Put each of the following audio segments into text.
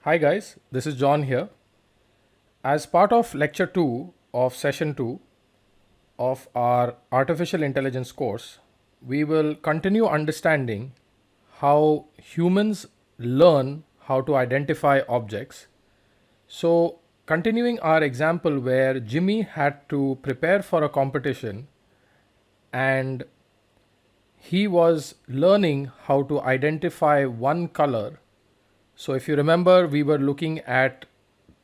Hi guys, this is John here. As part of lecture 2 of session 2 of our artificial intelligence course, we will continue understanding how humans learn how to identify objects. So, continuing our example where Jimmy had to prepare for a competition and he was learning how to identify one color. So if you remember, we were looking at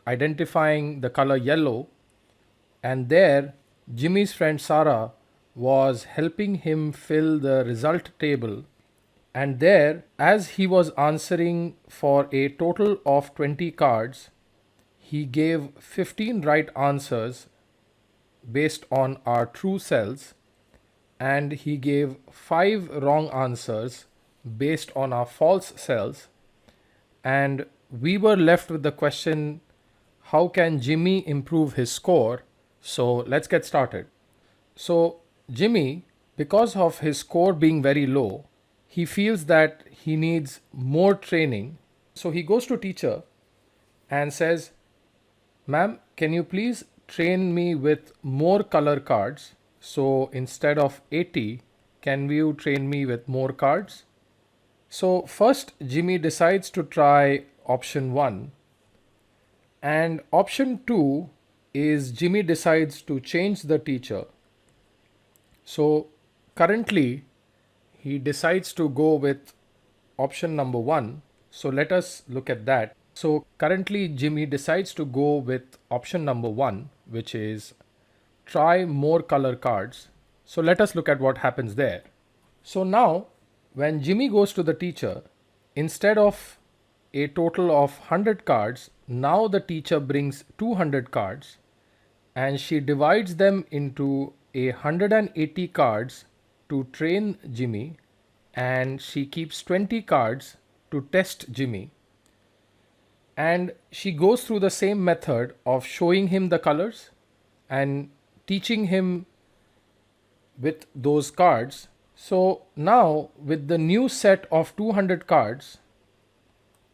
identifying the color yellow, and there Jimmy's friend Sarah was helping him fill the result table. And there, as he was answering for a total of 20 cards, he gave 15 right answers based on our true cells, and he gave 5 wrong answers based on our false cells. And we were left with the question, how can Jimmy improve his score? So let's get started. So Jimmy, because of his score being very low, he feels that he needs more training. So he goes to teacher and says, "Ma'am, can you please train me with more color cards? So instead of 80, can you train me with more cards?" So first Jimmy decides to try option 1, and option 2 is Jimmy decides to change the teacher. So currently he decides to go with option number 1. So let us look at that. So currently Jimmy decides to go with option number 1, which is try more color cards. So let us look at what happens there. So now when Jimmy goes to the teacher, instead of a total of 100 cards, now the teacher brings 200 cards and she divides them into 180 cards to train Jimmy, and she keeps 20 cards to test Jimmy. And she goes through the same method of showing him the colors and teaching him with those cards. So now with the new set of 200 cards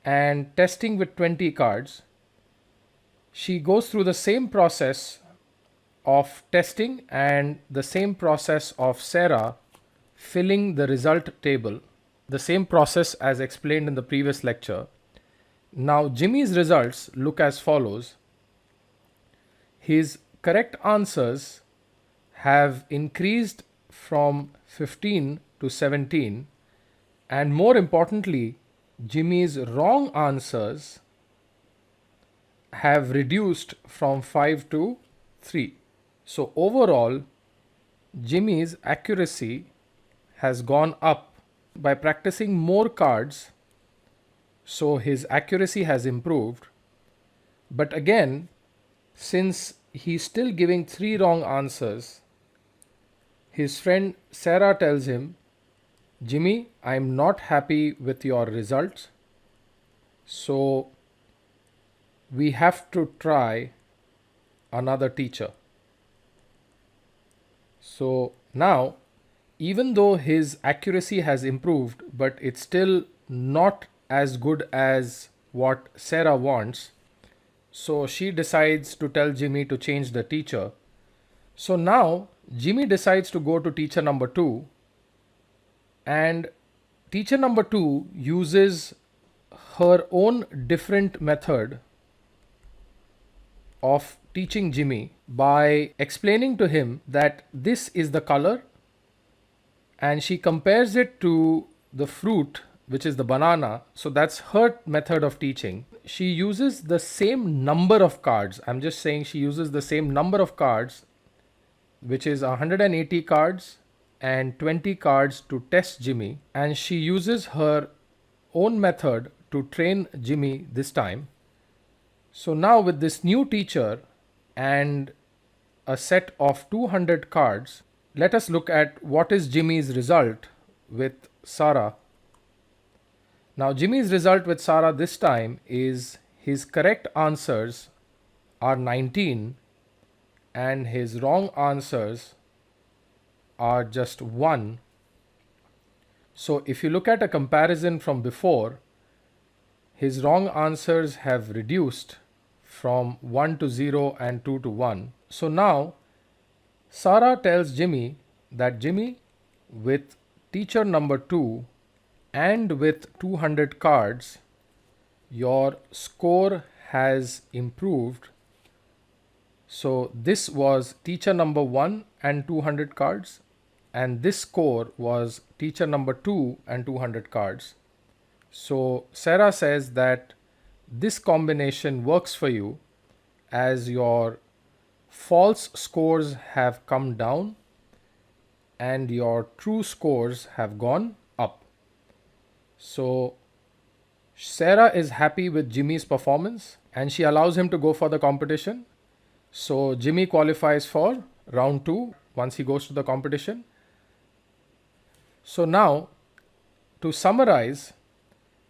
and testing with 20 cards, she goes through the same process of testing and the same process of Sarah filling the result table, the same process as explained in the previous lecture. Now Jimmy's results look as follows. His correct answers have increased from 15 to 17, and more importantly, Jimmy's wrong answers have reduced from 5 to 3. So overall, Jimmy's accuracy has gone up by practicing more cards. So his accuracy has improved. But again, since he's still giving 3 wrong answers, his friend Sarah tells him, "Jimmy, I'm not happy with your results. So we have to try another teacher." So now, even though his accuracy has improved, but it's still not as good as what Sarah wants. So she decides to tell Jimmy to change the teacher. So now Jimmy decides to go to teacher number 2, and teacher number 2 uses her own different method of teaching Jimmy by explaining to him that this is the color, and she compares it to the fruit, which is the banana. So that's her method of teaching. She uses the same number of cards. I'm just saying she uses the same number of cards, which is 180 cards and 20 cards to test Jimmy, and she uses her own method to train Jimmy this time. So now with this new teacher and a set of 200 cards, let us look at what is Jimmy's result with Sarah. Now Jimmy's result with Sarah this time is his correct answers are 19 and his wrong answers are just 1. So if you look at a comparison from before, his wrong answers have reduced from 1 to 0 and 2 to 1. So now Sarah tells Jimmy that Jimmy, with teacher number 2 and with 200 cards, your score has improved. So this was teacher number 1 and 200 cards, and this score was teacher number 2 and 200 cards. So Sarah says that this combination works for you, as your false scores have come down and your true scores have gone up. So Sarah is happy with Jimmy's performance and she allows him to go for the competition. So Jimmy qualifies for round 2 once he goes to the competition. So now, to summarize,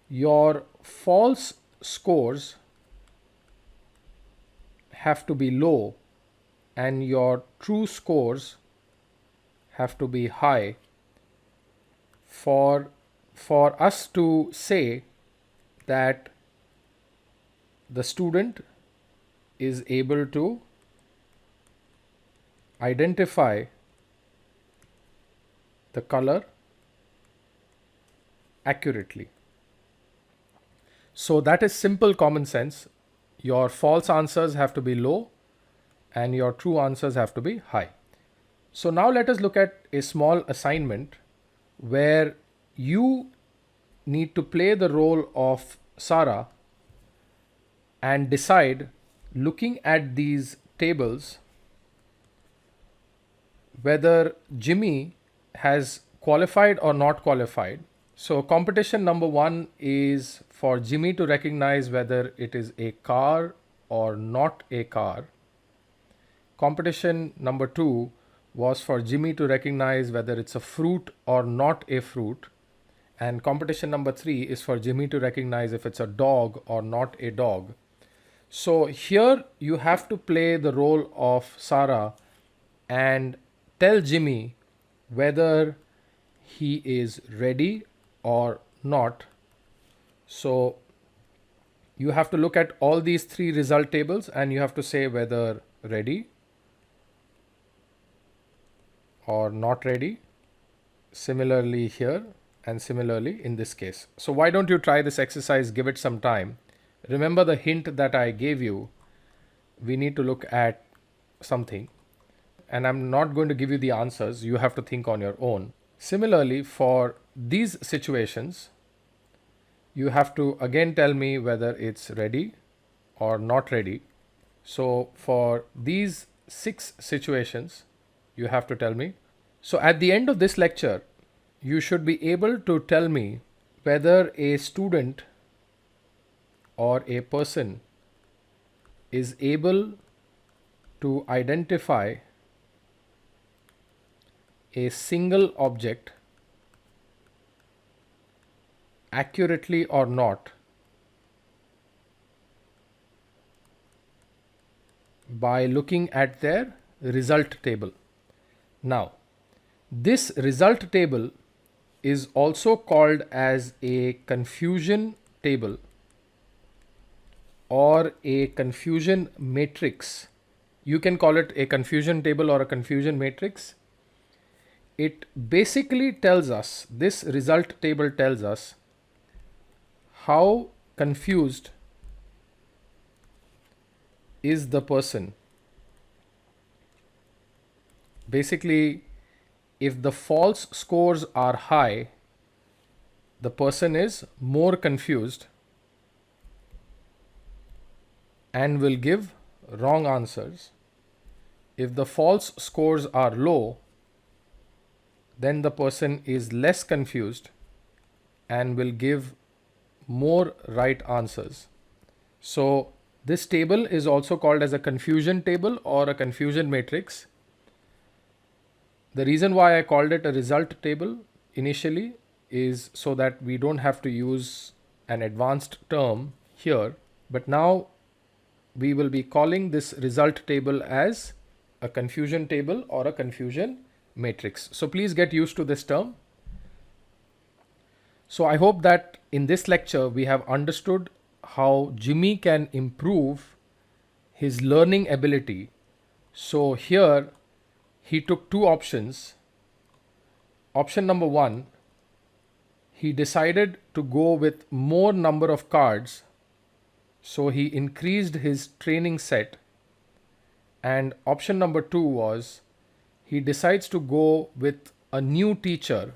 your false scores have to be low and your true scores have to be high for us to say that the student is able to identify the color accurately. So that is simple common sense. Your false answers have to be low and your true answers have to be high. So now let us look at a small assignment where you need to play the role of Sarah and decide, looking at these tables, whether Jimmy has qualified or not qualified. So competition number 1 is for Jimmy to recognize whether it is a car or not a car. Competition number 2 was for Jimmy to recognize whether it's a fruit or not a fruit. And competition number 3 is for Jimmy to recognize if it's a dog or not a dog. So here you have to play the role of Sarah and tell Jimmy whether he is ready or not. So you have to look at all these 3 result tables and you have to say whether ready or not ready. Similarly here and similarly in this case. So why don't you try this exercise, give it some time. Remember the hint that I gave you. We need to look at something and I'm not going to give you the answers. You have to think on your own. Similarly, for these situations, you have to again tell me whether it's ready or not ready. So for these 6 situations, you have to tell me. So at the end of this lecture, you should be able to tell me whether a student or a person is able to identify a single object accurately or not by looking at their result table. Now, this result table is also called as a confusion table or a confusion matrix. You can call it a confusion table or a confusion matrix. It basically tells us, this result table tells us how confused is the person. Basically, if the false scores are high, the person is more confused and will give wrong answers. If the false scores are low, then the person is less confused and will give more right answers. So this table is also called as a confusion table or a confusion matrix. The reason why I called it a result table initially is so that we don't have to use an advanced term here, but now we will be calling this result table as a confusion table or a confusion matrix. So please get used to this term. So I hope that in this lecture we have understood how Jimmy can improve his learning ability. So here he took two options. Option number one, he decided to go with more number of cards, so he increased his training set. And option number two was he decides to go with a new teacher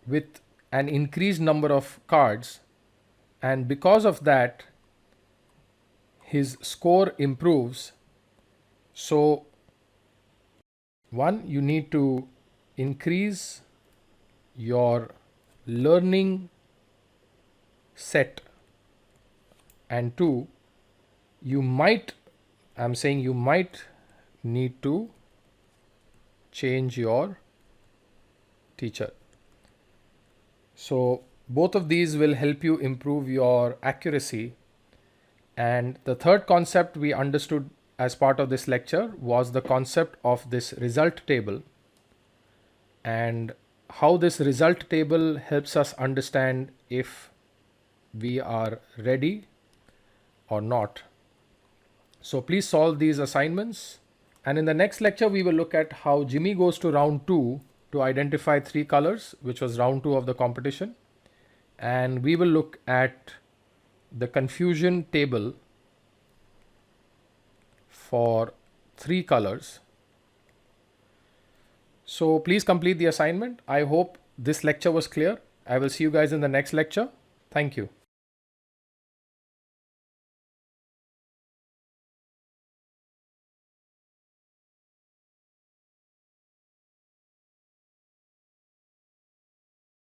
with an increased number of cards, and because of that his score improves. So one, you need to increase your learning set, and two, you might, I'm saying you might need to change your teacher. So both of these will help you improve your accuracy. And the third concept we understood as part of this lecture was the concept of this result table, and how this result table helps us understand if we are ready or not. So please solve these assignments. And in the next lecture, we will look at how Jimmy goes to round 2 to identify 3 colors, which was round 2 of the competition. And we will look at the confusion table for 3 colors. So please complete the assignment. I hope this lecture was clear. I will see you guys in the next lecture. Thank you.